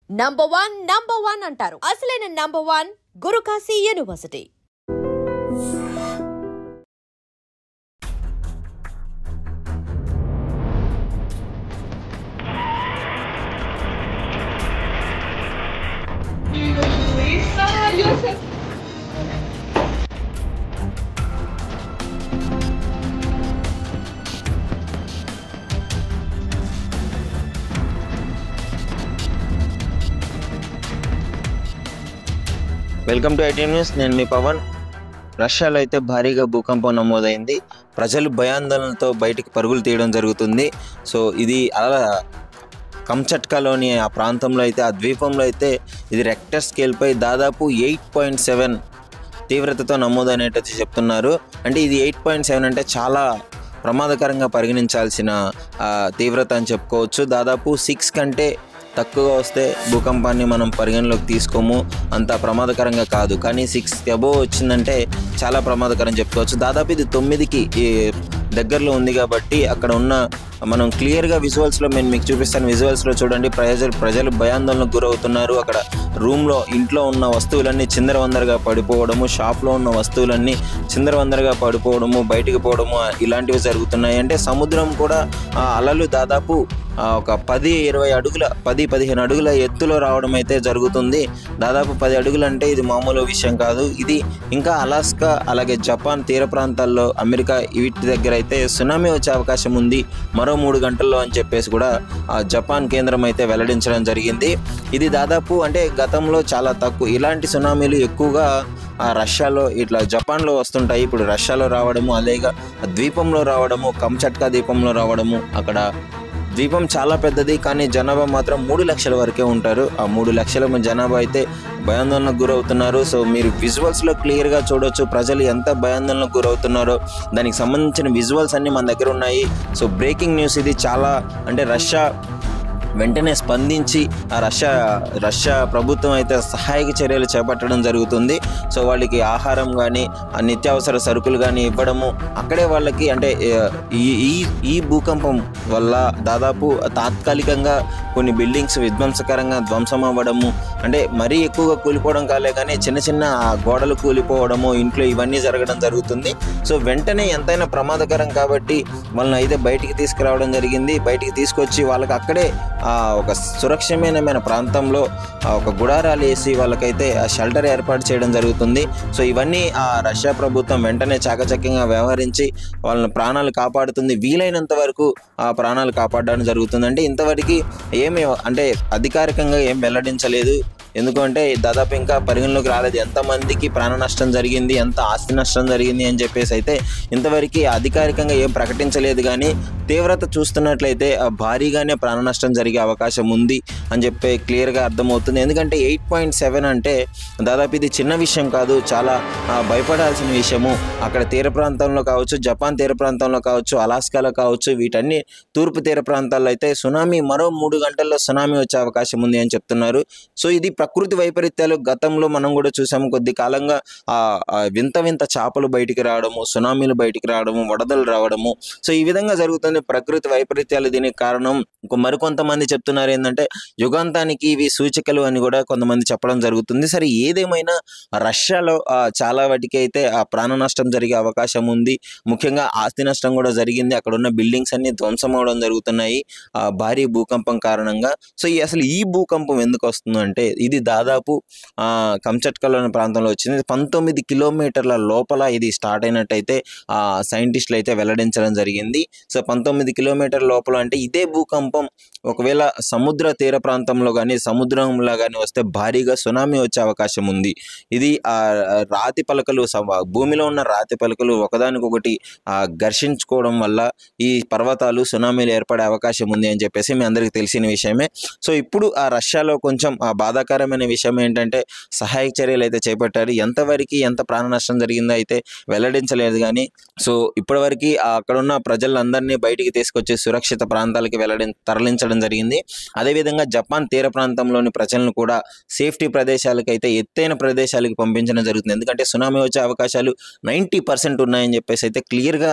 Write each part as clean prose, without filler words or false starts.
Number one అంటారు. అసలైన number one Gurukashi university. Welcome to IT news. నేను మీ పవన్. రష్యాలో అయితే భారీగా భూకంపం నమోదైంది. ప్రజలు భయాందోళనతో బయటికి పరుగులు తీయడం జరుగుతుంది. సో ఇది అలా కంచట్కాలోని ఆ ప్రాంతంలో అయితే, ఆ ద్వీపంలో అయితే ఇది రెక్టర్ స్కేల్పై దాదాపు 8.7 తీవ్రతతో నమోదైనట్టు చెప్తున్నారు. అంటే ఇది 8.7 అంటే చాలా ప్రమాదకరంగా పరిగణించాల్సిన తీవ్రత అని చెప్పుకోవచ్చు. దాదాపు 6 కంటే తక్కువగా వస్తే భూకంపాన్ని మనం పరిగణలోకి తీసుకోము, అంత ప్రమాదకరంగా కాదు. కానీ 6 అబోవ్ వచ్చిందంటే చాలా ప్రమాదకరం చెప్పుకోవచ్చు. దాదాపు ఇది 9కి దగ్గరలో ఉంది కాబట్టి అక్కడ ఉన్న మనం క్లియర్గా విజువల్స్లో నేను మీకు చూపిస్తాను. విజువల్స్లో చూడండి, ప్రజలు భయాందోళనకు గురవుతున్నారు. అక్కడ ఇంట్లో ఉన్న వస్తువులన్నీ చిందరవందరగా పడిపోవడము, షాప్లో ఉన్న వస్తువులన్నీ చిందరవందరగా పడిపోవడము, బయటికి పోవడము ఇలాంటివి జరుగుతున్నాయి. అంటే సముద్రం కూడా అలలు దాదాపు ఒక 10-15 అడుగుల ఎత్తులో రావడం అయితే జరుగుతుంది. దాదాపు 10 అడుగులు అంటే ఇది మామూలు విషయం కాదు. ఇది ఇంకా అలాస్కా, అలాగే జపాన్ తీర ప్రాంతాల్లో, అమెరికా వీటి దగ్గర అయితే సునామీ వచ్చే అవకాశం ఉంది మరో 3 గంటల్లో అని చెప్పేసి కూడా జపాన్ కేంద్రం అయితే వెల్లడించడం జరిగింది. ఇది దాదాపు అంటే గతంలో చాలా తక్కువ ఇలాంటి సునామీలు ఎక్కువగా రష్యాలో ఇట్లా జపాన్లో వస్తుంటాయి. ఇప్పుడు రష్యాలో రావడము, అలాగే ద్వీపంలో రావడము, కంచట్కా ద్వీపంలో రావడము. అక్కడ ద్వీపం చాలా పెద్దది, కానీ జనాభా మాత్రం 3 లక్షల వరకే ఉంటారు. ఆ 3 లక్షల జనాభా అయితే భయాందోళనకు గురవుతున్నారు. సో మీరు విజువల్స్లో క్లియర్గా చూడొచ్చు ప్రజలు ఎంత భయాందోళనకు గురవుతున్నారో. దానికి సంబంధించిన విజువల్స్ అన్నీ మన దగ్గర ఉన్నాయి. సో బ్రేకింగ్ న్యూస్ ఇది. చాలా అంటే రష్యా వెంటనే స్పందించి రష్యా ప్రభుత్వం అయితే సహాయక చర్యలు చేపట్టడం జరుగుతుంది. సో వాళ్ళకి ఆహారం కానీ, నిత్యావసర సరుకులు కానీ ఇవ్వడము, అక్కడే వాళ్ళకి అంటే ఈ భూకంపం వల్ల దాదాపు తాత్కాలికంగా కొన్ని బిల్డింగ్స్ విధ్వంసకరంగా ధ్వంసం అవ్వడము, అంటే మరీ ఎక్కువగా కూలిపోవడం కాలే కానీ చిన్న చిన్న గోడలు కూలిపోవడము, ఇంట్లో ఇవన్నీ జరగడం జరుగుతుంది. సో వెంటనే ఎంతైనా ప్రమాదకరం కాబట్టి వాళ్ళని అయితే బయటికి తీసుకురావడం జరిగింది. బయటికి తీసుకొచ్చి వాళ్ళకి అక్కడే ఒక సురక్షితమైన ప్రాంతంలో ఒక గుడారాలు వేసి వాళ్ళకైతే షెల్టర్ ఏర్పాటు చేయడం జరుగుతుంది. సో ఇవన్నీ రష్యా ప్రభుత్వం వెంటనే చాకచక్యంగా వ్యవహరించి వాళ్ళని ప్రాణాలు కాపాడుతుంది. వీలైనంత వరకు ఆ ప్రాణాలు కాపాడడం జరుగుతుంది. అంటే ఇంతవరకు ఏమి అంటే అధికారికంగా ఏం వెల్లడించలేదు. ఎందుకంటే దాదాపు ఇంకా పరిగణలోకి రాలేదు ఎంతమందికి ప్రాణ నష్టం జరిగింది, ఎంత ఆస్తి నష్టం జరిగింది అని చెప్పేసి అయితే ఇంతవరకు అధికారికంగా ఏం ప్రకటించలేదు. కానీ తీవ్రత చూస్తున్నట్లయితే భారీగానే ప్రాణ నష్టం జరిగే అవకాశం ఉంది అని చెప్పి క్లియర్గా అర్థమవుతుంది. ఎందుకంటే 8.7 అంటే దాదాపు ఇది చిన్న విషయం కాదు, చాలా భయపడాల్సిన విషయము. అక్కడ తీర ప్రాంతంలో కావచ్చు, జపాన్ తీర ప్రాంతంలో కావచ్చు, అలాస్కాలో కావచ్చు, వీటన్ని తూర్పు తీర ప్రాంతాల్లో అయితే సునామీ మరో 3 గంటల్లో సునామీ వచ్చే అవకాశం ఉంది అని చెప్తున్నారు. సో ఇది ప్రకృతి వైపరీత్యాలు గతంలో మనం కూడా చూసాము. కొద్ది కాలంగా వింత చేపలు బయటికి రావడము, సునామీలు బయటికి రావడము, వరదలు రావడము. సో ఈ విధంగా జరుగుతుంది ప్రకృతి వైపరీత్యాలు. దీనికి కారణం మరికొంతమంది చెప్తున్నారు ఏంటంటే యుగాంతానికి ఇవి సూచికలు అని కూడా కొంతమంది చెప్పడం జరుగుతుంది. సరే ఏదేమైనా రష్యాలో చాలా వాటికి అయితే ప్రాణ నష్టం జరిగే అవకాశం ఉంది. ముఖ్యంగా ఆస్తి నష్టం కూడా జరిగింది. అక్కడ ఉన్న బిల్డింగ్స్ అన్ని ధ్వంసం అవడం జరుగుతున్నాయి భారీ భూకంపం కారణంగా. సో అసలు ఈ భూకంపం ఎందుకు వస్తుంది అంటే ఇది దాదాపు కంచట్కాలోని ప్రాంతంలో వచ్చింది. 19 కిలోమీటర్ల లోపల ఇది స్టార్ట్ అయినట్టయితే సైంటిస్టులు అయితే వెల్లడించడం జరిగింది. సో 19 కిలోమీటర్ల లోపల అంటే ఇదే భూకంపం ఒకవేళ సముద్ర తీర ప్రాంతంలో కానీ, సముద్రంలో కానీ వస్తే భారీగా సునామీ వచ్చే అవకాశం ఉంది. ఇది రాతి పలకలు, భూమిలో ఉన్న రాతి పలకలు ఒకదానికొకటి ఘర్షించుకోవడం వల్ల ఈ పర్వతాలు సునామీలు ఏర్పడే అవకాశం ఉంది అని చెప్పేసి మీ అందరికీ తెలిసిన విషయమే. సో ఇప్పుడు రష్యాలో కొంచెం బాధాకర బాధాకరమైన విషయం ఏంటంటే సహాయక చర్యలు అయితే చేపట్టారు. ఎంత ప్రాణ నష్టం జరిగిందో అయితే వెల్లడించలేదు కానీ సో ఇప్పటివరకు అక్కడున్న ప్రజలందరినీ బయటికి తీసుకొచ్చి సురక్షిత ప్రాంతాలకి తరలించడం జరిగింది. అదేవిధంగా జపాన్ తీర ప్రాంతంలోని ప్రజలను కూడా సేఫ్టీ ప్రదేశాలకు అయితే ఎత్తైన ప్రదేశాలకు పంపించడం జరుగుతుంది. ఎందుకంటే సునామీ వచ్చే అవకాశాలు 90% ఉన్నాయని చెప్పేసి అయితే క్లియర్గా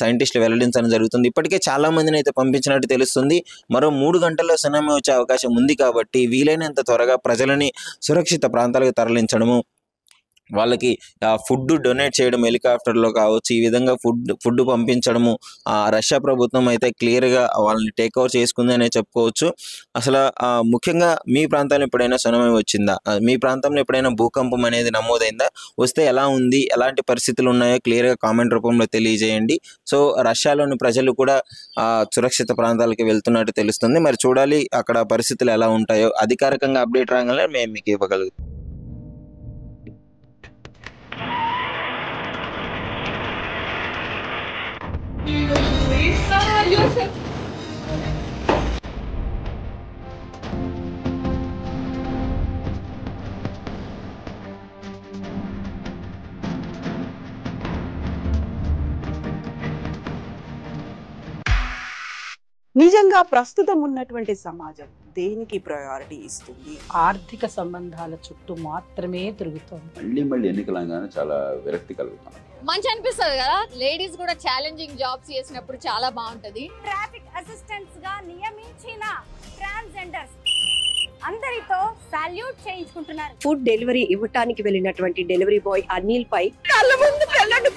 సైంటిస్టులు వెల్లడించడం జరుగుతుంది. ఇప్పటికే చాలా మందిని అయితే పంపించినట్టు తెలుస్తుంది. మరో 3 గంటల్లో సునామీ వచ్చే అవకాశం ఉంది కాబట్టి వీలైనంత త్వరగా ప్రజలని సురక్షిత ప్రాంతాలకు తరలించడము, వాళ్ళకి ఫుడ్ డొనేట్ చేయడం హెలికాప్టర్లో కావచ్చు, ఈ విధంగా ఫుడ్ పంపించడము రష్యా ప్రభుత్వం అయితే క్లియర్గా వాళ్ళని టేక్ ఓవర్ చేసుకుంది అనే చెప్పుకోవచ్చు. అసలు ముఖ్యంగా మీ ప్రాంతంలో ఎప్పుడైనా సునామీ వచ్చిందా? మీ ప్రాంతంలో ఎప్పుడైనా భూకంపం అనేది నమోదైందా? వస్తే ఎలా ఉంది, ఎలాంటి పరిస్థితులు ఉన్నాయో క్లియర్గా కామెంట్ రూపంలో తెలియజేయండి. సో రష్యాలోని ప్రజలు కూడా సురక్షిత ప్రాంతాలకి వెళ్తున్నట్టు తెలుస్తుంది. మరి చూడాలి అక్కడ పరిస్థితులు ఎలా ఉంటాయో. అధికారికంగా అప్డేట్ రాగానే మేము మీకు ఇవ్వగలుగుతాం. నిజంగా ప్రస్తుతం ఉన్నటువంటి సమాజం దేనికి ప్రయారిటీ ఇస్తుంది? ఆర్థిక సంబంధాల చుట్టూ మాత్రమే తిరుగుతోంది. మళ్ళీ ఎన్నికలంగానే చాలా విరక్తి కలుగుతాను. మంచి అనిపిస్తుంది కదా, లేడీస్ కూడా ఛాలెంజింగ్ జాబ్స్ చేసినప్పుడు చాలా బాగుంటది. ట్రాఫిక్ అసిస్టెంట్స్ గా నియమించిన ట్రాన్స్జెండర్స్ అందరితో సాల్యూట్ చేయించుకుంటున్నారు. ఫుడ్ డెలివరీ ఇవ్వటానికి వెళ్ళినటువంటి డెలివరీ బాయ్ అనిల్ పై కళ్ళ ముందు పెళ్ళండి